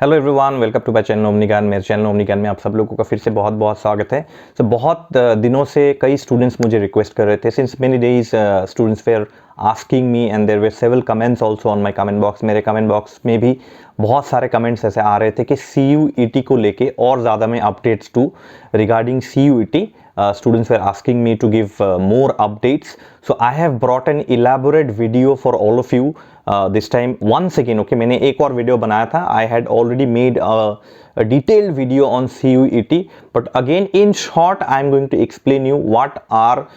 Hello everyone, welcome to my channel Omni Gyan. मेरे channel Omni ज्ञान में आप सब लोगों का फिर से बहुत बहुत स्वागत है। बहुत दिनों से कई स्टूडेंट्स मुझे रिक्वेस्ट कर रहे थे। Since many days students were asking me and there were several comments also on my comment box. मेरे कमेंट बॉक्स में भी बहुत सारे कमेंट्स ऐसे आ रहे थे कि CUET को लेके और ज़्यादा मैं updates to regarding CUET. Students were asking me to give more updates, so I have brought an elaborate video for all of you this time. Once again, okay, मैंने एक और वीडियो बनाया था. I had already made a detailed video on CUET, but again in short I am going to explain you what are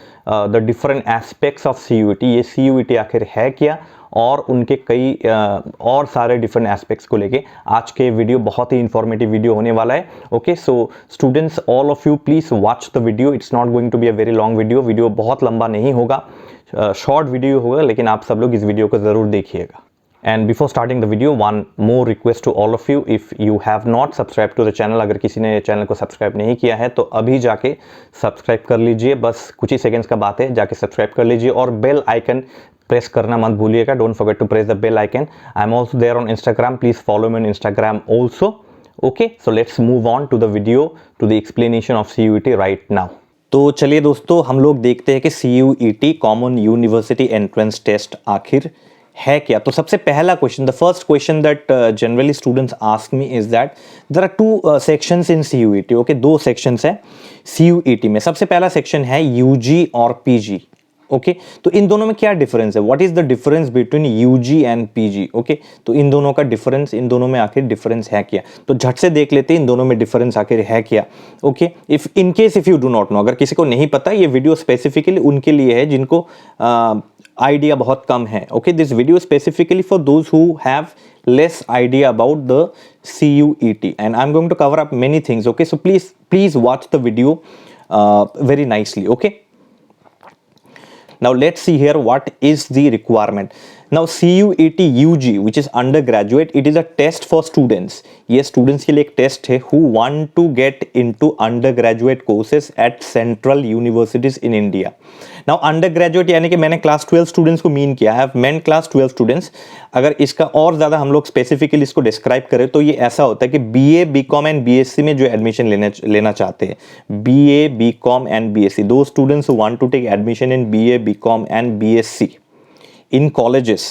the different aspects of CUET. ये CUET आखिर है क्या और उनके कई और सारे डिफरेंट एस्पेक्ट्स को लेके आज के वीडियो बहुत ही इंफॉर्मेटिव वीडियो होने वाला है। Okay, so students, all of you please watch the video. It's not going to be a very long video. Video बहुत लंबा नहीं होगा, शॉर्ट वीडियो होगा, लेकिन आप सब लोग इस वीडियो को ज़रूर देखिएगा। And before starting the video, one more request to all of you, if you have not subscribe to the channel, अगर किसी ने चैनल को सब्सक्राइब नहीं किया है तो अभी जाके सब्सक्राइब कर लीजिए। बस कुछ ही सेकंड्स का बात है, जाके सब्सक्राइब कर लीजिए और बेल आइकन प्रेस करना मत भूलिएगा। Don't forget to press the bell icon. I am also there on Instagram, please follow me on Instagram also. Okay, so let's move on to the video, to the explanation of CUET right now. तो चलिए दोस्तों, हम लोग देखते हैं कि CUET common university entrance test आखिर है क्या। तो सबसे पहला question, the first question that generally students ask me is that there are two sections in CUET। Okay, दो सेक्शंस है CUET में। सबसे पहला सेक्शन है UG और PG। ओके, तो इन दोनों में क्या डिफरेंस है? What is the difference between UG and PG? Okay, तो इन दोनों का डिफरेंस, इन दोनों में आखिर डिफरेंस है क्या, तो झट से देख लेते हैं इन दोनों में डिफरेंस आखिर है क्या। Okay, if in case if you do not know, अगर किसी को नहीं पता, ये वीडियो स्पेसिफिकली उनके लिए है जिनको आइडिया बहुत कम है। Okay, this video specifically for those who have less idea about the CUET and I'm going to cover up many things. Okay, so please watch the video very nicely. Okay, now let's see here what is the requirement. Now CUET UG, which is undergraduate, it is a test for students. ये students के लिए एक test है who want to get into undergraduate courses at central universities in India. Now undergraduate यानी कि मैंने class 12 students को mean किया है, meant class 12 students। अगर इसका और ज़्यादा हम लोग specifically इसको describe करें तो ये ऐसा होता है कि BA, BCom and BSc में जो admission लेना चाहते हैं, BA, BCom and BSc, those students who want to take admission in BA, BCom and BSc in colleges,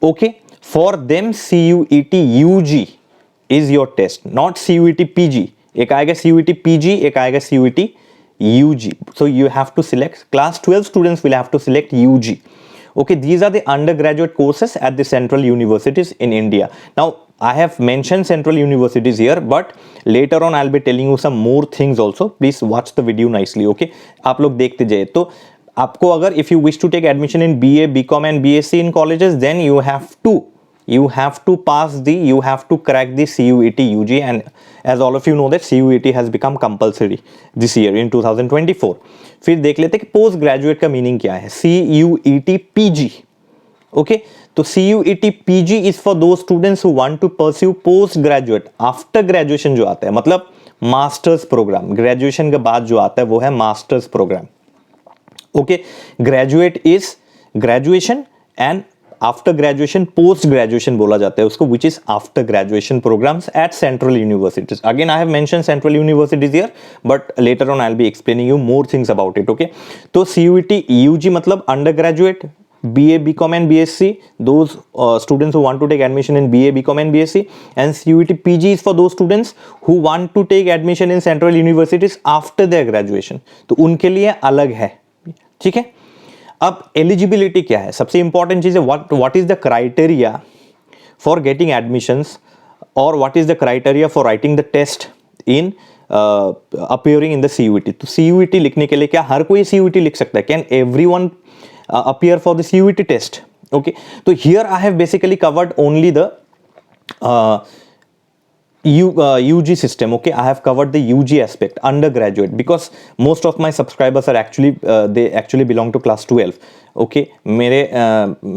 okay, for them CUET UG is your test, not CUET PG. एक आएगा CUET PG, एक आएगा CUET UG. So you have to select, class 12 students will have to select UG. Okay, these are the undergraduate courses at the central universities in India. Now I have mentioned central universities here, but later on I'll be telling you some more things also. Please watch the video nicely. Okay, आप लोग देखते जाइए। तो आपको अगर if you wish to take admission in BA, BCom and BSc in colleges, then you have to pass the, you have to crack the CUET UG, and as all of you know that CUET has become compulsory this year in 2024. फिर देख लेते हैं कि post graduate का meaning क्या है। CUET PG। Okay, तो CUET PG is for those students who want to pursue post graduate after graduation, जो आता है मतलब मास्टर्स प्रोग्राम। ग्रेजुएशन के बाद जो आता है वो है masters programme. Okay, graduate is graduation and after graduation post graduation बोला जाता है उसको, which is after graduation programmes at central universities. Again I have mention central universities here, but later on I will be explaining you more things about it. Okay, तो CUET UG मतलब under graduate, BA, BCom and BSc, those students who want to take admission in BA, BCom and BSc, and CUET PG is for those students who want to take admission in central universities after their graduation. तो उनके लिए अलग है, ठीक है। अब eligibility क्या है, सबसे इंपॉर्टेंट चीज है what is the criteria for getting admissions, और what is the criteria for writing the test in appearing in the CUET। तो CUET लिखने के लिए क्या हर कोई CUET लिख सकता है? Can everyone appear for the CUET test? Okay, so here I have basically covered only the UG system. Okay, I have covered the UG aspect, undergraduate, because most of my subscribers are actually they actually belong to class 12. Okay, मेरे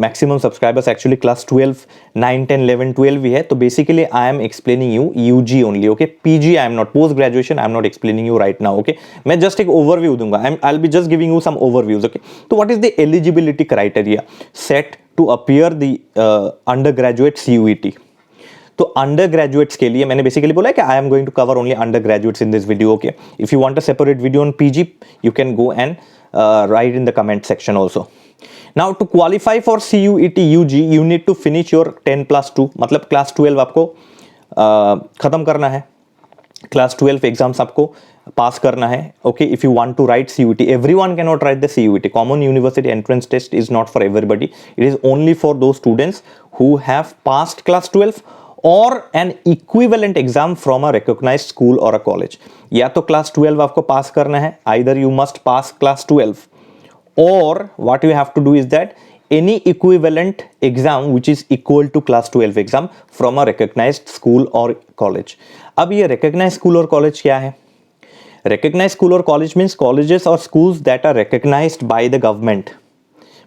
maximum subscribers actually class 12, 9, 10, 11, 12 भी है। तो basically I am explaining you UG only. Okay, PG I am not, post graduation I am not explaining you right now. Okay, मैं just एक overview दूंगा, I'll be just giving you some overviews. Okay, तो what is the eligibility criteria set to appear the undergraduate CUET? तो under graduates के लिए मैंने basically बोला है कि I am going to cover only under graduates in this video. Okay, if you want a separate video on PG you can go and write in the comment section also. Now to qualify for CUET UG you need to finish your 10+2 मतलब class 12 आपको खत्म करना है, class 12 exams आपको pass करना है. Okay, if you want to write CUET, everyone can not write the CUET. Common university entrance test is not for everybody, it is only for those students who have passed class 12 or an equivalent exam from a recognized school or a college. या तो class 12 आपको pass करना है, either you must pass class 12 or what you have to do is that any equivalent exam which is equal to class 12 exam from a recognized school or college. अब ये recognized school और college क्या है? Recognized school और college means colleges or schools that are recognized by the government.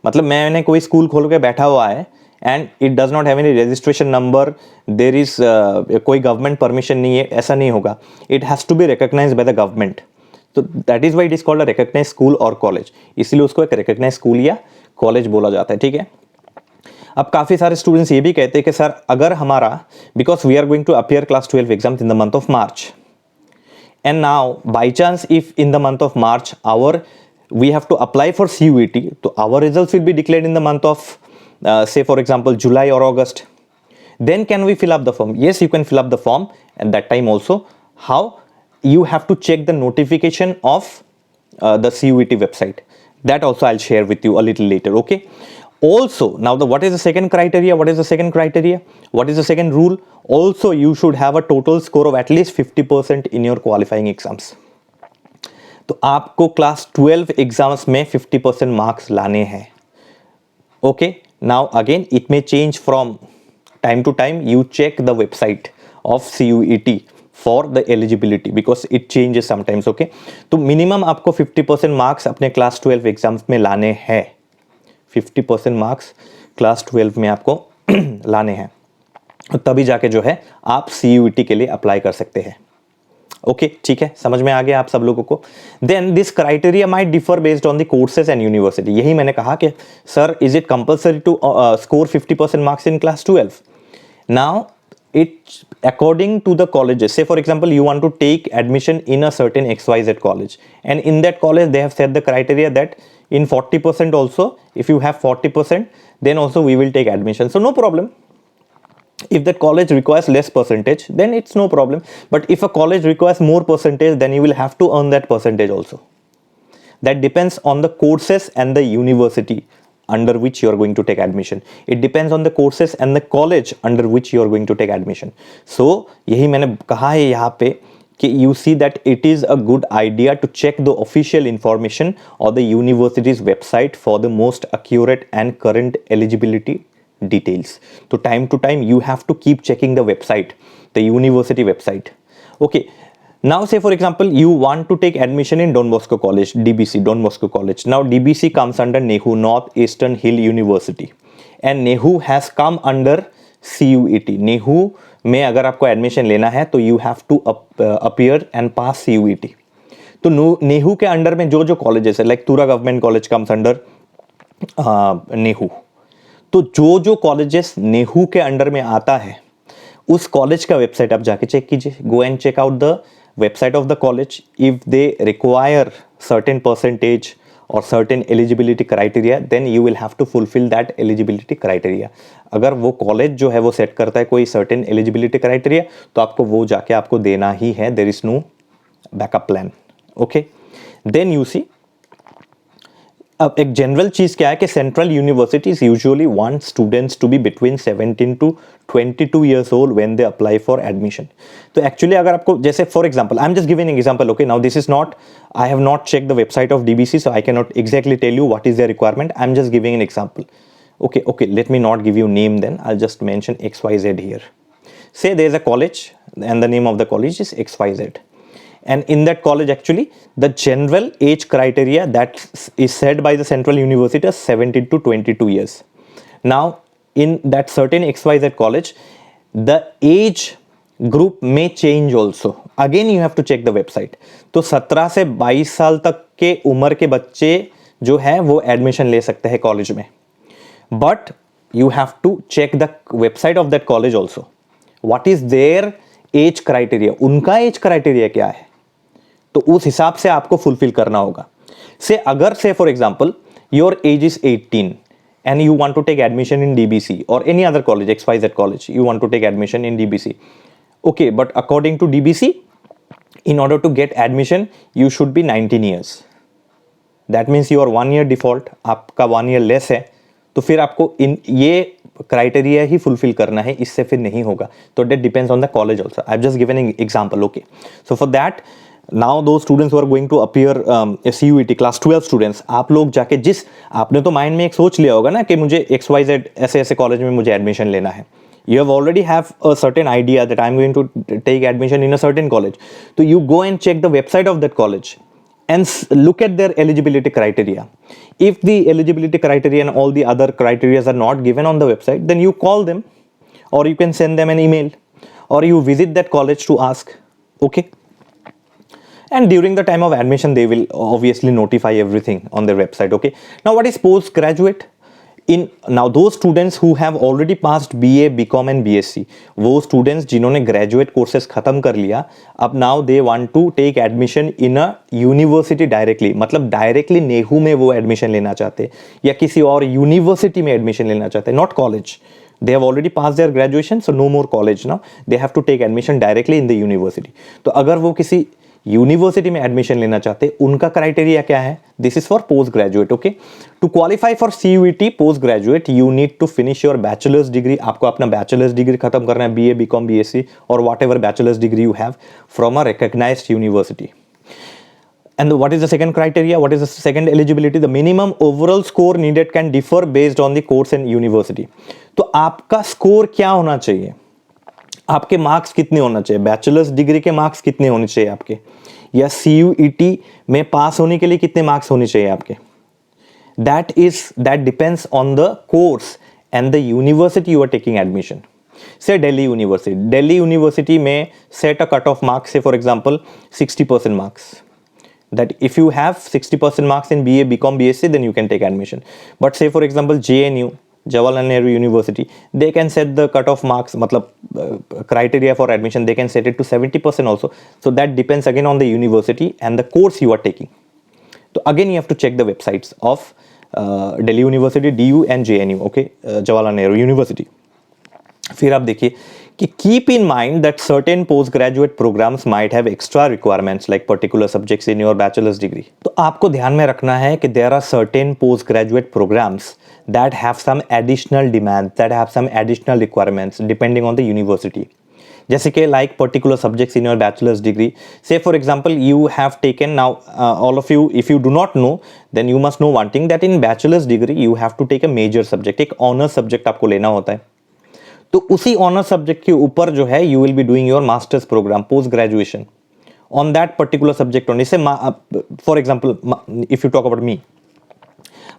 मतलब मैंने कोई school खोल के बैठा हुआ है and it does not have any registration number, there is कोई गवर्नमेंट परमिशन नहीं है, ऐसा नहीं होगा. It has to be recognise by the government. तो that is why it is called a recognise school और कॉलेज, इसलिए उसको एक रिकग्नाइज स्कूल या कॉलेज बोला जाता है. ठीक है. अब काफ़ी सारे स्टूडेंट्स ये भी कहते हैं कि सर अगर हमारा, because we are going to appear class 12 exams in the month of March, and now by chance if in the month of March we have to apply for CUET, so our results will be declared in the month of say for example July or August, then can we fill up the form? Yes, you can fill up the form at that time also. How? You have to check the notification of the CUET website. That also I'll share with you a little later. Okay. Also, now what is the second criteria? What is the second criteria? What is the second rule? Also, you should have a total score of at least 50% in your qualifying exams. तो आपको class 12 exams में 50% marks लाने हैं. Okay, now again it may change from time to time. You check the website of CUET for the eligibility because it changes sometimes. Okay, तो minimum आपको 50% marks अपने class 12 exams में लाने हैं. 50% marks class 12 में आपको लाने हैं, तभी जाके जो है आप CUET के लिए अप्लाई कर सकते हैं. ओके, ठीक है, समझ में आ गया आप सब लोगों को. Then this criteria might differ based on the courses and university. यही मैंने कहा कि sir is it compulsory to score 50% marks in class 12? Now it's according to the colleges. Say for example you want to take admission in a certain XYZ college, and in that college they have set the criteria that in 40% also, if you have 40%, then also we will take admission. So no problem. If that college requires less percentage, then it's no problem. But if a college requires more percentage, then you will have to earn that percentage also. That depends on the courses and the university under which you are going to take admission. It depends on the courses and the college under which you are going to take admission. So यही मैंने कहा है यहाँ पे कि you see that it is a good idea to check the official information or the university's website for the most accurate and current eligibility details. So time to time you have to keep checking the website, the university website. Okay. Now say for example you want to take admission in Don Bosco College, DBC, Don Bosco College. Now DBC comes under NEHU, North Eastern Hill University, and NEHU has come under CUET. NEHU में अगर आपको admission लेना है तो you have to appear and pass CUET. तो NEHU के under में जो जो कॉलेजेस है, like Tura government college comes under NEHU. तो जो जो कॉलेजेस NEHU के अंडर में आता है उस कॉलेज का वेबसाइट आप जाके चेक कीजिए. Go and check out the website of the college. If they require certain percentage or certain eligibility criteria, then you will have to fulfill that eligibility criteria. अगर वो कॉलेज जो है वो set करता है कोई certain eligibility criteria, तो आपको वो जाके आपको देना ही है. There is no backup plan. Okay. Then you see, अब एक जनरल चीज क्या है कि central universities usually want students to be between 17 to 22 years old when they apply for admission. तो एक्चुअली अगर आपको जैसे for example, I am just giving an example. Okay, now this is not, I have not check the website of DBC, so I cannot exactly tell you what is their requirement. I am just giving an example. Okay, let me not give you name then. I'll just mention XYZ here. Say there is a college and the name of the college is XYZ. And in that college actually the general age criteria that is set by the central university is 17 to 22 years. Now in that certain XYZ college the age group may change also. Again you have to check the website. तो 17 से 22 साल तक के उम्र के बच्चे जो है वो एडमिशन ले सकते हैं कॉलेज में, but you have to check the website of that college also. What is their age criteria, उनका एज क्राइटेरिया क्या है, तो उस हिसाब से आपको फुलफिल करना होगा. से अगर से for example your age is 18 and you want to take admission in DBC or any other college, XYZ college, you want to take admission in DBC. Okay, but according to DBC, in order to get admission, you should be 19 years. That means you are 1 year default, आपका 1 year less है, तो फिर आपको इन ये criteria ही fulfil करना है, इससे फिर नहीं होगा. तो that depends on the college also. I've just given an example, okay. So for that, now those students who are going to appear CUET class 12 students, आप लोग जाके जिस आपने तो माइंड में एक सोच लिया होगा ना कि मुझे XYZ ऐसे ऐसे कॉलेज में मुझे एडमिशन लेना है. You have already have a certain idea that I'm going to take admission in a certain college. So you go and check the website of that college and look at their eligibility criteria. If the eligibility criteria and all the other criteria are not given on the website, then you call them or you can send them an email or you visit that college to ask. Okay. And during the time of admission, they will obviously notify everything on their website. Okay. Now, what is postgraduate? Now those students who have already passed BA, BCom and BSc, वो students जिन्होंने graduate courses खत्म कर लिया, अब now they want to take admission in a university directly, मतलब directly Nehru में वो admission लेना चाहते या किसी और university में admission लेना चाहते, not college. They have already passed their graduation, so no more college now. They have to take admission directly in the university. तो अगर वो किसी यूनिवर्सिटी में एडमिशन लेना चाहते, उनका क्राइटेरिया क्या है? This is for post graduate. Okay, to qualify for CUET post graduate you need to finish your bachelor's degree. आपको अपना बैचलर्स डिग्री खत्म करना है, BA, BCom, BSc और whatever bachelor's degree you have from a recognised university. And what is the second criteria? What is the second eligibility? The minimum overall score needed can differ based on the course and university. तो आपका score क्या होना चाहिए? आपके marks कितने होना चाहिए? Bachelors degree के मार्क्स कितने होने चाहिए आपके, या CUET में पास होने के लिए कितने मार्क्स होने चाहिए आपके? that depends on the course and the university you are taking admission. Say Delhi University may set a cut-off marks, say for example 60% marks. That if you have 60% marks in BA, BCom, BSc, then you can take admission. But say for example JNU, Jawaharlal Nehru University, they can set the cut-off marks, matlab criteria for admission, they can set it to 70% also. So that depends again on the university and the course you are taking. So again you have to check the websites of Delhi University, DU and JNU, okay, Jawaharlal Nehru University. फिर आप देखिए कि keep in mind that certain postgraduate programs might have extra requirements like particular subjects in your bachelor's degree. तो आपको ध्यान में रखना है कि there are certain postgraduate programs that have some additional demands, that have some additional requirements depending on the university. जैसे कि like particular subjects in your bachelor's degree. Say for example you have taken now all of you, if you do not know, then you must know one thing, that in bachelor's degree you have to take a major subject, एक honors subject आपको लेना होता है. तो उसी honour subject के ऊपर जो है you will be doing your masters programme post graduation on that particular subject only. Say for example if you talk about me,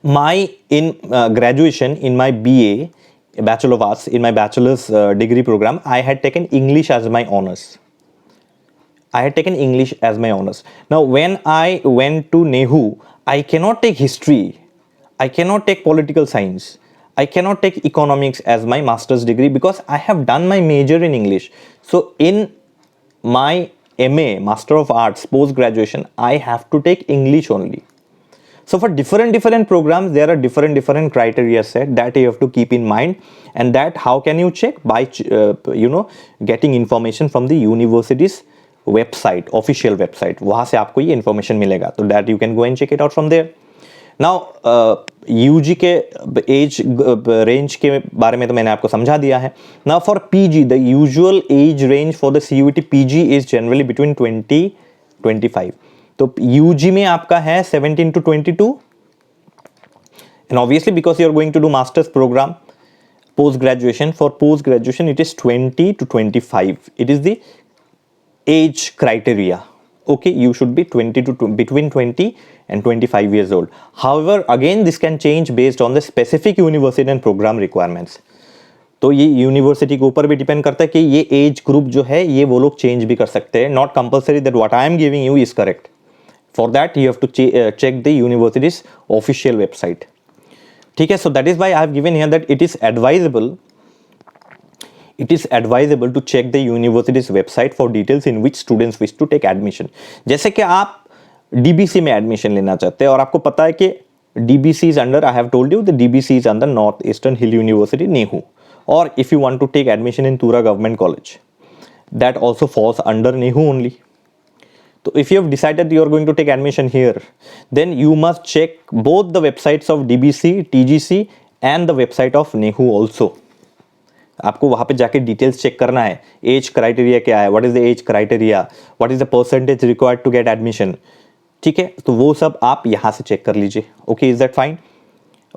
my in graduation in my BA Bachelor of Arts, in my bachelor's degree program, I had taken English as my honors. Now when I went to NEHU, I cannot take history, I cannot take political science, I cannot take economics as my master's degree because I have done my major in English. So in my MA, Master of Arts, post-graduation, I have to take English only. So for different programs, there are different criteria set that you have to keep in mind. And that how can you check? By, getting information from the university's website, official website. वहाँ से आपको ये information मिलेगा. So that you can go and check it out from there. Now, UG के as range के बारे में तो मैंने आपको समझा दिया है. Now for PG, the usual age range for the CUET PG is generally between 20-25. तो UG में आपका है 17 to 22. And obviously because you are going to do master's program, post graduation, for post graduation it is 20 to 25. It is the age criteria. Okay, you should be between 20 and 25 years old. However, again this can change based on the specific university and program requirements. तो ये university के ऊपर भी depend करता है कि ये age group जो है ये वो लोग चेंज भी कर सकते हैं. Not compulsory that what I am giving you is correct. For that you have to check the universities official website. ठीक है, so that is why I have given here that it is advisable it is advisable to check the university's website for details in which students wish to take admission. जैसे कि आप DBC में admission लेना चाहते हैं और आपको पता है कि DBC is under, I have told you, the DBC is under Northeastern Hill University, NEHU. Or if you want to take admission in Tura Government College, that also falls under NEHU only. So if you have decided you are going to take admission here, then you must check both the websites of DBC, TGC and the website of NEHU also. आपको वहाँ पे जाके details check करना है. As criteria क्या है, what is the age criteria, what is the percentage required to get admission. ठीक है, तो वो सब आप यहाँ से चेक कर लीजिए. Okay, is that fine?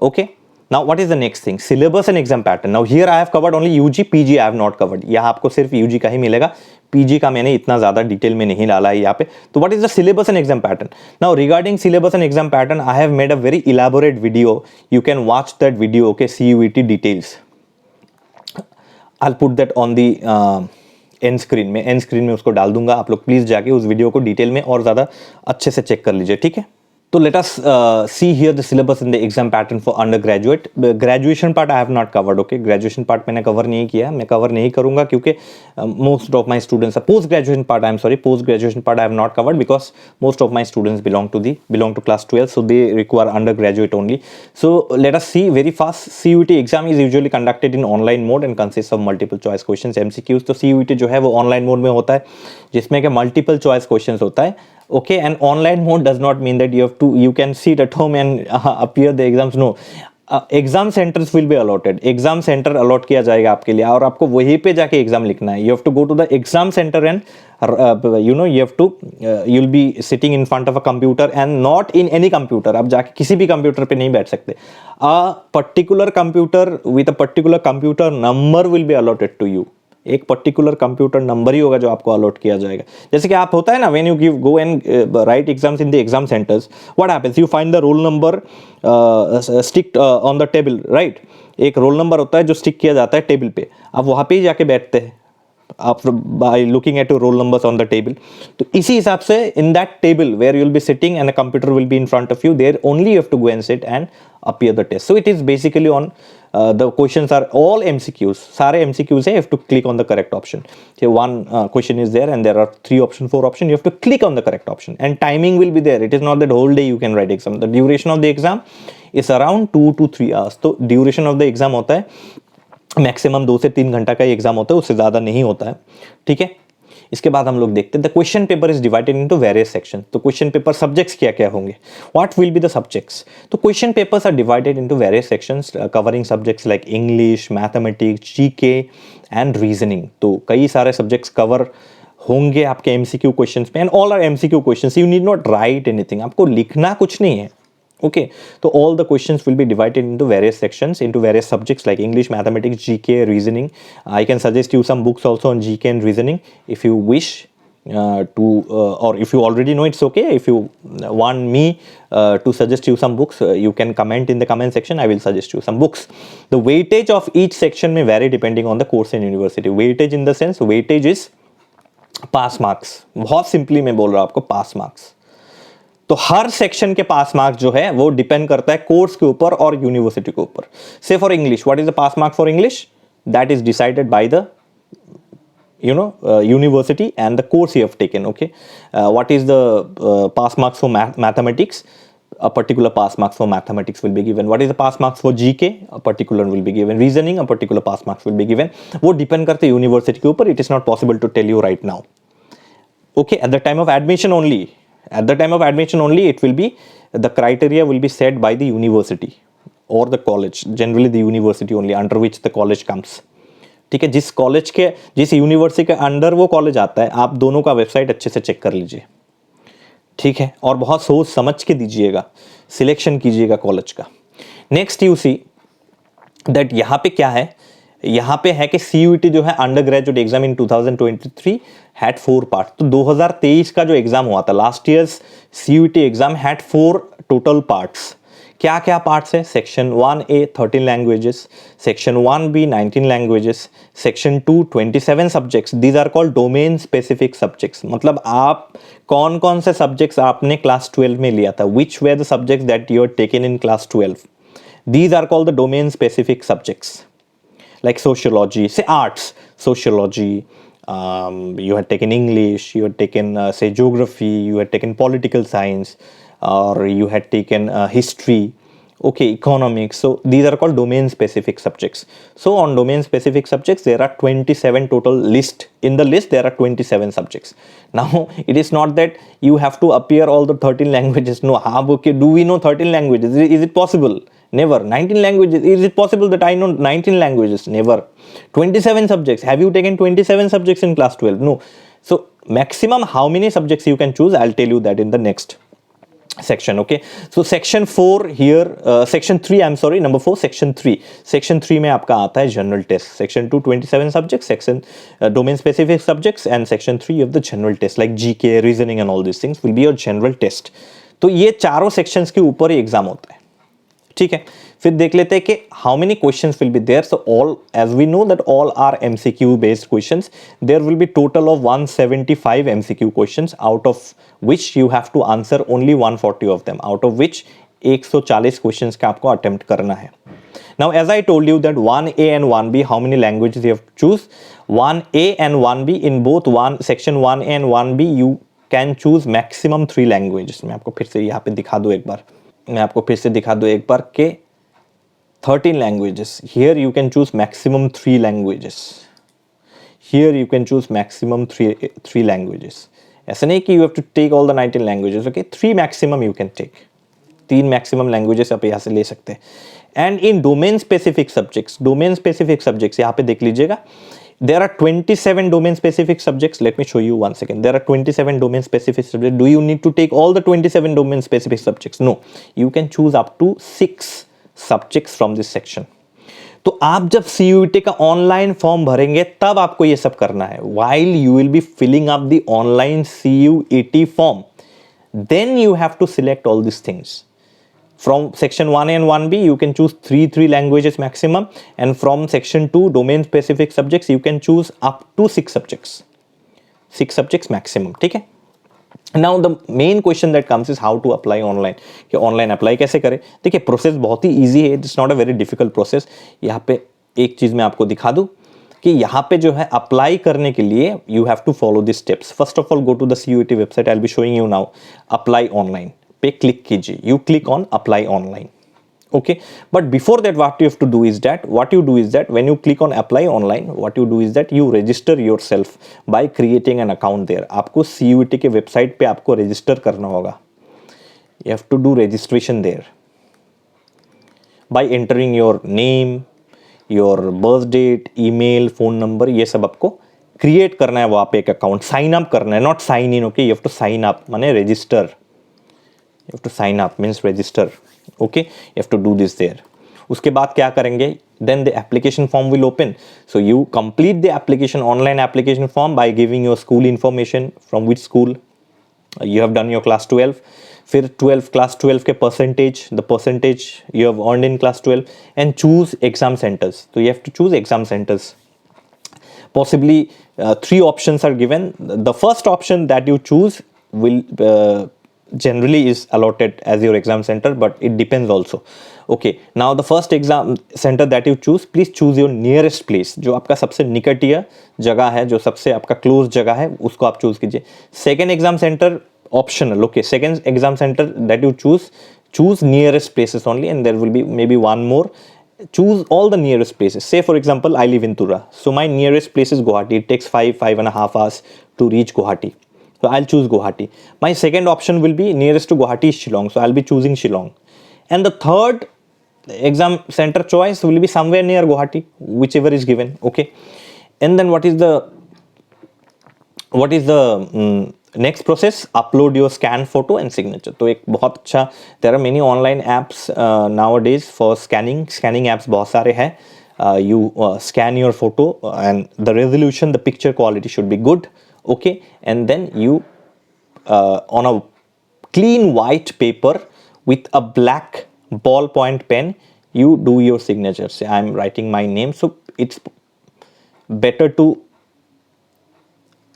Okay, now what is the next thing? Syllabus and exam pattern. Now here I have covered only UG, PG I have not covered. यहाँ आपको सिर्फ यूजी का ही मिलेगा, पीजी का मैंने इतना ज्यादा डिटेल में नहीं डाला है यहाँ पे. तो what is the syllabus and exam pattern? Now regarding syllabus and exam pattern I have made a very elaborate video. You can watch that video. Okay, CUET details. I'll put that on the and screen में. And screen में उसको डाल दूंगा. आप लोग please जाके उस video को डिटेल में और ज्यादा अच्छे से चेक कर लीजिए. ठीक है, तो let us see here the syllabus in the exam pattern for under graduate. Graduation part I have not covered. Okay, graduation part मैंने कवर नहीं किया, मैं कवर नहीं करूंगा क्योंकि most of my students post graduation part, I am sorry, post graduation part I have not covered because most of my students belong to class 12, so they require undergraduate only. So let us see very fast. CUET exam is usually conducted in online mode and consists of multiple choice questions, MCQs. तो CUET जो है वो online mode में होता है जिसमें कि multiple choice questions होता है. Okay, and online mode does not mean that you can sit at home and appear the exams. No, exam centres will be allotted. Exam centre allot किया जाएगा आपके लिए और आपको वहीं पे जाके एग्जाम लिखना है. You have to go to the exam centre and you have to you'll be sitting in front of a computer and not in any computer. आप जाके किसी भी कंप्यूटर पे नहीं बैठ सकते. A particular computer with a particular computer number will be allotted to you. एक particular computer number ही होगा जो आपको अलॉट किया जाएगा. जैसे कि आप होता है ना, when you go and right exams in the exam centres, what happens, you find the roll number stick on the table, right. एक रोल नंबर होता है जो स्टिक किया जाता है टेबल पे, आप वहाँ पे ही जाके बैठते हैं आप by looking at your roll numbers on the table. तो इसी हिसाब से in that table where you will be sitting and a computer will be in front of you, there only you have to go and sit and appear the test. So it is basically on the questions are all MCQs. सारे MCQs है, you have to click on the correct option. So one question is there and there are 3 options, 4 options. You have to click on the correct option and timing will be there. It is not that whole day you can write exam. The duration of the exam is around 2 to 3 hours. तो duration of the exam होता है maximum 2 से 3 घंटा का ही exam होता है, उससे ज़्यादा नहीं होता है. ठीक है, इसके बाद हम लोग देखते हैं the question paper is divided into various section. तो क्वेश्चन पेपर सब्जेक्ट्स क्या क्या होंगे, what will be the subjects. तो question papers are divided into various sections covering subjects like English, mathematics, GK and reasoning. तो कई सारे subjects cover होंगे आपके MCQ क्वेश्चंस में and all are MCQ questions. You need not write anything, आपको लिखना कुछ नहीं है. Okay, so all the questions will be divided into various sections, into various subjects like English, mathematics, GK, reasoning. I can suggest you some books also on GK and reasoning if you wish or if you already know, it's okay. If you want me to suggest you some books, you can comment in the comment section. I will suggest you some books. The weightage of each section may vary depending on the course and university. Weightage in the sense, weightage is pass marks. बहुत simply मैं बोल रहा हूँ आपको pass marks. तो हर section के pass marks जो है वो डिपेंड करता है कोर्स के ऊपर और यूनिवर्सिटी के ऊपर. से for English, what is the pass mark for English? That is decided by the university and the course you have taken. Okay, what is the pass marks for mathematics? A particular pass marks for mathematics will be given. What is the pass marks for GK? A particular will be given. Reasoning, a particular pass marks will be given. वो depend करते हैं university के ऊपर. It is not possible to tell you right now. Okay, at the time of admission only. At the time of admission only, it will be, the criteria will be set by the university or the college. Generally the university only under which the college comes. ठीक है, जिस college के, जिस university के under वो college आता है, आप दोनों का वेबसाइट अच्छे से चेक कर लीजिए. ठीक है, और बहुत सोच समझ के दीजिएगा, सिलेक्शन कीजिएगा कॉलेज का. नेक्स्ट यू सी दैट यहाँ पे क्या है, यहाँ पे है कि CUET जो है under graduate exam in 2023 had 4 part. तो 2023 का जो एग्जाम हुआ था, last year's CUET exam had 4 total parts. क्या क्या पार्ट्स है? Section 1A 13 languages, section 1B 19 languages, section 2 27 subjects. These are called domain specific subjects. मतलब आप कौन कौन से सब्जेक्ट्स आपने क्लास 12 में लिया था, which were the subjects that you are taken in class 12. These are called the domain specific subjects. like sociology, say arts, sociology, you had taken English, you had taken say geography, you had taken political science, or you had taken history, okay, economics. So these are called domain specific subjects. So on domain specific subjects there are 27 total list. In the list there are 27 subjects. Now it is not that you have to appear all the 13 languages. No, okay, do we know 13 languages? Is it possible? Never. 19 languages, is it possible that I know 19 languages? Never. 27 subjects, have you taken 27 subjects in class 12? No. So maximum how many subjects you can choose, I'll tell you that in the next section. Okay, so section 4 here, section 3, I'm sorry, number 4, section 3 में आपका आता है general test. Section 2 27 subjects, section domain specific subjects, and section 3 of the general test like GK, reasoning and all these things will be your general test. तो ये चारों sections के ऊपर ही exam होता है, ठीक है. फिर देख लेते हैं कि how many questions will be there. So all, as we know that all are MCQ based questions. There will be total of 175 MCQ questions, out of which you have to answer only 140 of them, out of which 140 questions का आपको attempt करना है. Now, as I told you that 1A and 1B, how many languages you have to choose? 1A and 1B, in both section 1A and 1B, you can choose maximum 3 languages. मैं आपको फिर से यहाँ पे दिखा दूँ एक बार, कि 13 languages. Here you can choose maximum 3 languages. Here you can choose maximum 3 languages. ऐसा नहीं कि you have to take all the 19 languages. Okay, 3 maximum you can take. 3 maximum languages आप यहाँ से ले सकते हैं. And in domain specific subjects यहाँ पे देख लीजिएगा, there are 27 domain specific subjects. Let me show you one second. There are 27 domain specific subjects. Do you need to take all the 27 domain specific subjects? No, you can choose up to 6 subjects from this section. तो आप जब CUET का online form भरेंगे तब आपको ये सब करना है. While you will be filling up the online CUET form, then you have to select all these things. From section 1A and 1B, you can choose 3 languages maximum, and from section 2 domain specific subjects, you can choose up to 6 subjects. 6 subjects maximum, ठीक है. Now the main question that comes is how to apply online. कि online apply कैसे करें? देखिए process बहुत ही easy है, it's not a very difficult process. यहाँ पे एक चीज़ मैं आपको दिखा दूँ कि यहाँ पे जो है अप्लाई करने के लिए you have to follow this steps. First of all go to the CUET website. I will be showing you now. Apply online पे क्लिक कीजिए. You click on apply online. Okay, but before that what you do is that when you click on apply online, what you do is that you register yourself by creating an account there. आपको CUET के website पे आपको register करना होगा. You have to do registration there by entering your name, your birth date, email, phone number. ये सब आपको create करना है वहाँ पे एक अकाउंट. साइन अप करना है, not sign in. Okay, you have to sign up माने register. You have to sign up means register. Okay, you have to do this there. उसके बाद क्या करेंगे? Then the application form will open. So you complete the application, online application form by giving your school information, from which school you have done your class 12. फिर class 12 के percentage, the percentage you have earned in class 12, and choose exam centers. So you have to choose exam centers. Possibly 3 options are given. The first option that you choose will generally is allotted as your exam center, but it depends also. Okay, now the first exam center that you choose, please choose your nearest place. जो आपका सबसे निकटीय जगह है, जो सबसे आपका close जगह है, उसको आप चूज कीजिए. Second exam centre optional. Okay, second exam center that you choose nearest places only, and there will be maybe one more. Choose all the nearest places. Say for example, I live in Tura, so my nearest place is Guwahati. It takes 5.5 hours to reach Guwahati. So I'll choose Guwahati. My second option will be nearest to Guwahati is Shillong. So I'll be choosing Shillong. And the third exam center choice will be somewhere near Guwahati, whichever is given. Okay. And then what is the next process? Upload your scan photo and signature. तो एक बहुत अच्छा, there are many online apps nowadays for scanning. Scanning apps बहुत सारे हैं. You scan your photo and the resolution, the picture quality should be good. Okay, and then you on a clean white paper with a black ballpoint pen, you do your signature. Say I'm writing my name, so it's better to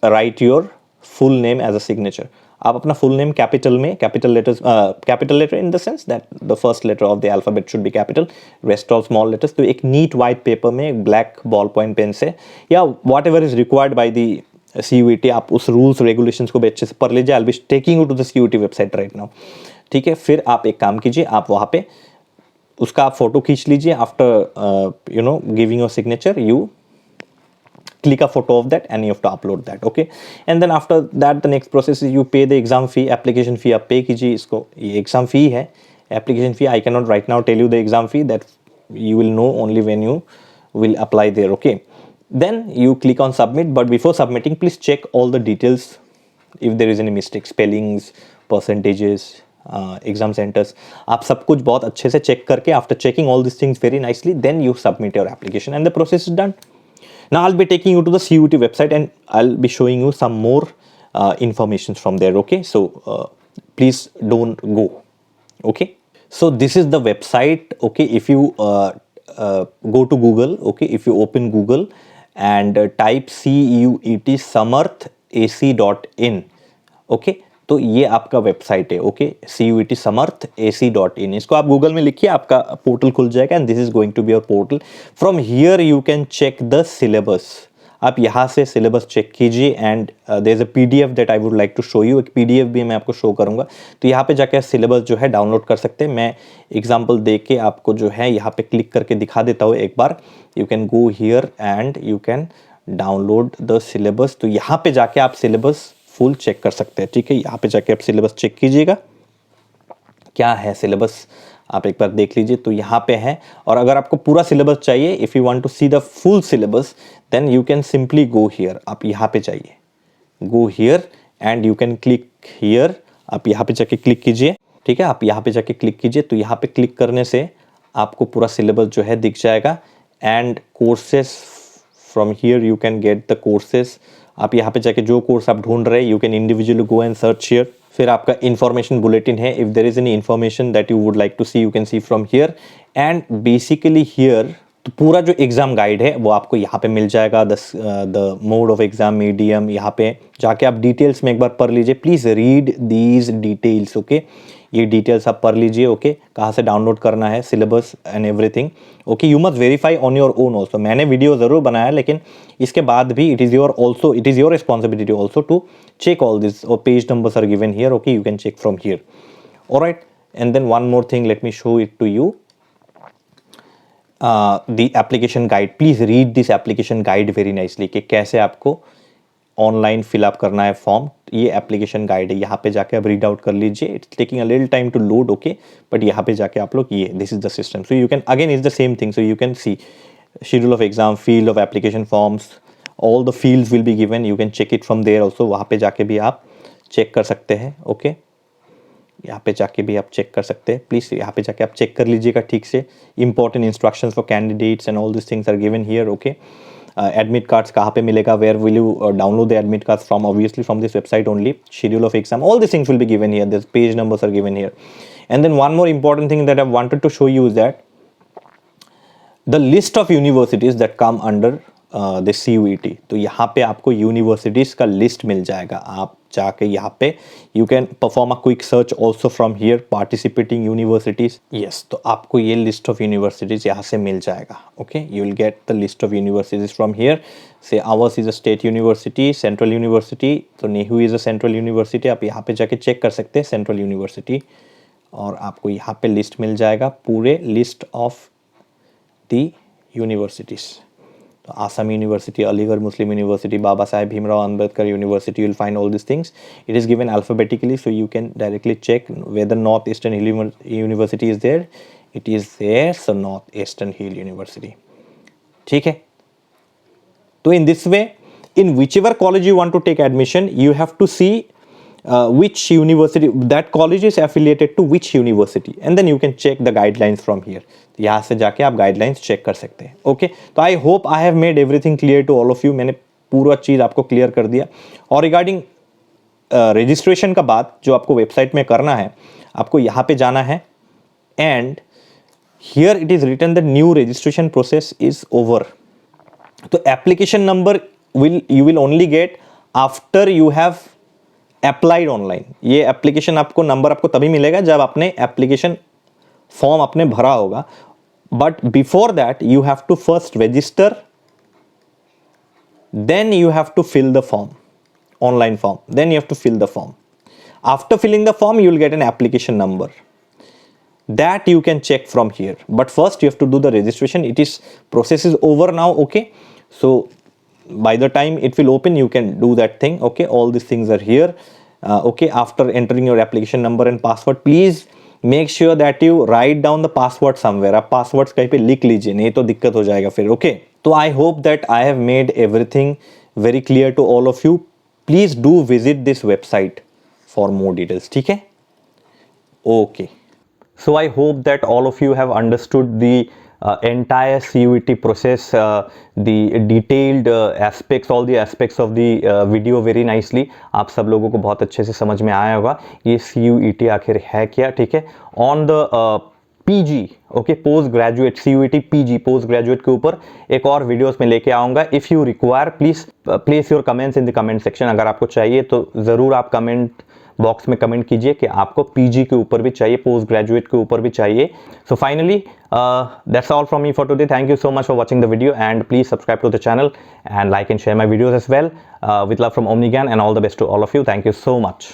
write your full name as a signature. आप अपना full name capital में, capital letter in the sense that the first letter of the alphabet should be capital, rest all small letters. तो एक neat white paper में black ball point pen से या whatever is required by the CUET, आप उस rules regulations को भी अच्छे से पढ़ लीजिए। I will be taking you to the CUET website right now, ठीक है। फिर आप एक काम कीजिए, आप वहाँ पे उसका आप फोटो खींच लीजिए। After you know giving your signature, you click a photo of that and you have to upload that, okay? And then after that the next process is you pay the exam fee, application fee आप pay कीजिए। इसको ये exam fee है, application fee I cannot right now tell you the exam fee, that you will know only when you will apply there, okay? Then you click on submit, but before submitting please check all the details if there is any mistake, spellings, percentages, exam centers, आप सब कुछ बहुत अच्छे से check करके after checking all these things very nicely then you submit your application and the process is done. Now I'll be taking you to the CUET website and I'll be showing you some more information from there, okay? So please don't go, okay? So this is the website, okay? If you go to Google, okay? If you open Google and type CUET samarth.ac.in, okay? तो ये आपका website है, okay, CUET samarth.ac.in। इसको आप Google में लिखिए, आपका portal खुल जाएगा and this is going to be your portal. From here you can check the syllabus. आप यहाँ से सिलेबस चेक कीजिए and there is a PDF that I would like to show you. एक PDF भी मैं आपको शो करूँगा, तो यहाँ पे जाके सिलेबस जो है डाउनलोड कर सकते हैं। मैं एग्जाम्पल दे के आपको जो है यहाँ पे क्लिक करके दिखा देता हूँ एक बार। You can go here and you can download the syllabus. तो यहाँ पे जाके आप सिलेबस फुल चेक कर सकते हैं, ठीक है। यहाँ पे जाके आप सिलेबस चेक कीजिएगा, क्या है सिलेबस आप एक बार देख लीजिए। तो यहाँ पे है, और अगर आपको पूरा सिलेबस चाहिए, if you want to see the full syllabus then you can simply go here. आप यहाँ पे जाइए, go here and you can click here. आप यहाँ पे जाके क्लिक कीजिए, ठीक है। आप यहाँ पे जाके क्लिक कीजिए, तो यहाँ पे क्लिक करने से आपको पूरा सिलेबस जो है दिख जाएगा and courses from here you can get the courses. आप यहाँ पे जाके जो कोर्स आप ढूंढ रहे हैं you can individually go and search here. फिर आपका इन्फॉर्मेशन बुलेटिन है, if there is any information that you would like to see you can see from here and basically here तो पूरा जो एग्जाम गाइड है वो आपको यहाँ पे मिल जाएगा। The mode of exam, medium, यहाँ पे जाके आप डिटेल्स में एक बार पढ़ लीजिए। Please read these details, okay. ये डिटेल्स आप पढ़ लीजिए, ओके। कहाँ से डाउनलोड करना है syllabus and everything, okay. You must verify on your own also. मैंने वीडियो ज़रूर बनाया, लेकिन इसके बाद भी it is your responsibility also to check all this, और page numbers are given here, okay. You can check from here, alright. And then one more thing, let me show it to you, the application guide. Please read this application guide very nicely कि कैसे आपको online fill up करना है form. ये application guide है, यहाँ पे जाके आप रीड आउट कर लीजिए। It's taking a little time to load, okay, but यहाँ पे जाके आप लोग ये this is the system. So you can again is the same thing, so you can see schedule of exam, field of application forms, all the fields will be given, you can check it from there also. वहाँ पे जाके भी आप check कर सकते हैं, okay. यहाँ पे जाके भी आप चेक कर सकते हैं। प्लीज़ यहाँ पे जाके आप चेक कर लीजिएगा ठीक से। Important instructions for candidates and all this things are given here, okay. Admit cards कहाँ पे मिलेगा, where will you download the admit cards from, obviously from this website only. Schedule of exam, all this things will be given here, this page numbers are given here. And then one more important thing that I wanted to show you is that the list of universities that come under the CUET। तो यहाँ पे आपको universities का list मिल जाएगा। आप जाके यहाँ पे you can perform a quick search also from here, participating universities, yes. तो आपको ये लिस्ट ऑफ यूनिवर्सिटीज़ यहाँ से मिल जाएगा, okay. You will get the list of universities from here. Say ours is a state university, central university, तो NEHU is a central university. आप यहाँ पे जाके चेक कर सकते हैं सेंट्रल यूनिवर्सिटी, और आपको यहाँ पे लिस्ट मिल जाएगा, पूरे लिस्ट ऑफ द यूनिवर्सिटीज़। तो Assam University, Aligarh Muslim University, Baba Saheb Bhimrao Ambedkar University, you will find all these things. It is given alphabetically, so you can directly check whether Northeastern Hill University is there. It is there, so Northeastern Hill University. ठीक है। तो in this way, in whichever college you want to take admission, you have to see which university that college is affiliated to which university, and then you can check the guidelines from here. यहाँ से जाके आप guidelines check कर सकते हैं, okay. तो I hope I have made everything clear to all of you. मैंने पूरा चीज़ आपको क्लियर कर दिया। और रिगार्डिंग रजिस्ट्रेशन का बात जो आपको वेबसाइट में करना है, आपको यहाँ पे जाना है and here it is written the new registration process is over. तो application number you will only get after you have applied online, ये एप्लीकेशन आपको नंबर आपको तभी मिलेगा जब आपने एप्लीकेशन फॉर्म आपने भरा होगा. But before that you have to first register, then you have to fill the form, online form, then you have to fill the form. After filling the form you will get an application number that you can check from here, but first you have to do the registration. It is process is over now. Okay, so by the time it will open you can do that thing. Okay, all these things are here. Okay, after entering your application number and password, please make sure that you write down the password somewhere. आप passwords कहीं पे लिख लीजिए, नहीं तो दिक्कत हो जाएगा फिर. Okay, तो I hope that I have made everything very clear to all of you. Please do visit this website for more details. ठीक है? Okay. So I hope that all of you have understood the entire CUET process, the detailed aspects, all the aspects of the video very nicely. आप सब लोगों को बहुत अच्छे से समझ में आया होगा ये CUET आखिर है क्या. ठीक है, on the PG, okay, post graduate CUET PG post graduate के ऊपर एक और वीडियोस में लेके आऊँगा. If you require please place your comments in the comment section. अगर आपको चाहिए तो ज़रूर आप कमेंट बॉक्स में कमेंट कीजिए कि आपको PG के ऊपर भी चाहिए, पोस्ट ग्रेजुएट के ऊपर भी चाहिए. So finally that's all from me for today. Thank you so much for watching the video and please subscribe to the channel and like and share my videos as well. With love from Omni Gyan and all the best to all of you. Thank you so much.